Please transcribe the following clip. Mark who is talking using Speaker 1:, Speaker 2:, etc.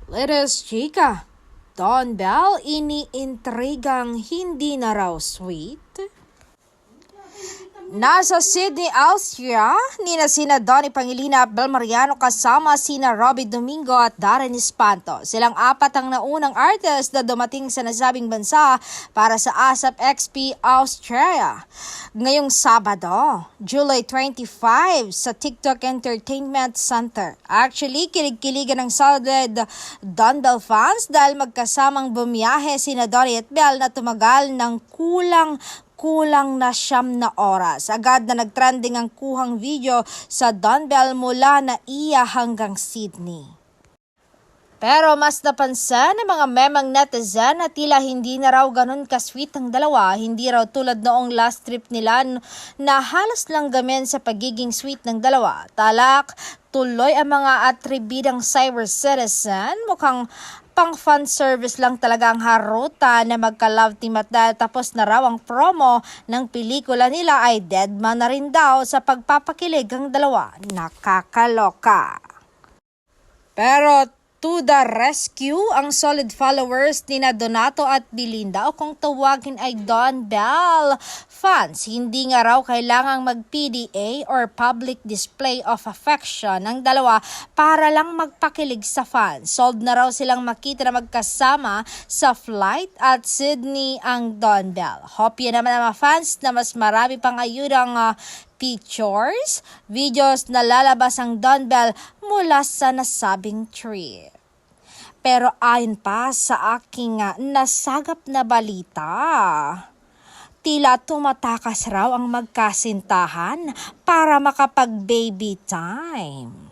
Speaker 1: Latest chika, Don Bell iniintrigang hindi na raw sweet. Nasa Sydney, Austria, sina Donnie Pangilinan at Bel Mariano kasama sina Robbie Domingo at Darren Espanto. Silang apat ang naunang artist na dumating sa nasabing bansa para sa ASAP XP Australia. Ngayong Sabado, July 25 sa TikTok Entertainment Center. Actually, kilig-kiligan ng solid Don Bell fans dahil magkasamang bumiyahe sina Donnie at Bel na tumagal ng kulang na 9 na oras. Agad na nagtrending ang kuhang video sa Don Bell mula na iya hanggang Sydney. Pero mas napansin ng mga memang netizen na tila hindi na raw ganun ka-sweet ang dalawa. Hindi raw tulad noong last trip nila na halos lang gamin sa pagiging sweet ng dalawa. Talak, tuloy ang mga atribidang cyber citizen. Mukhang pang fan service lang talaga ang haruta na magka-love team at dahil tapos na raw ang promo ng pelikula nila ay dead man na rin daw sa pagpapakilig ang dalawa. Nakakaloka. Pero to the rescue ang solid followers ni Donato at Belinda o kung tawagin ay Don Bell fans. Hindi nga raw kailangang mag-PDA or public display of affection ang dalawa para lang magpakilig sa fans. Sold na raw silang makita na magkasama sa flight at Sydney ang Don Bell. Hopya naman ang mga fans na mas marami pang ayudang pictures, videos na lalabas ang Don Bell mula sa nasabing trip. Pero ayon pa sa aking nasagap na balita, tila tumatakas raw ang magkasintahan para makapag-baby time.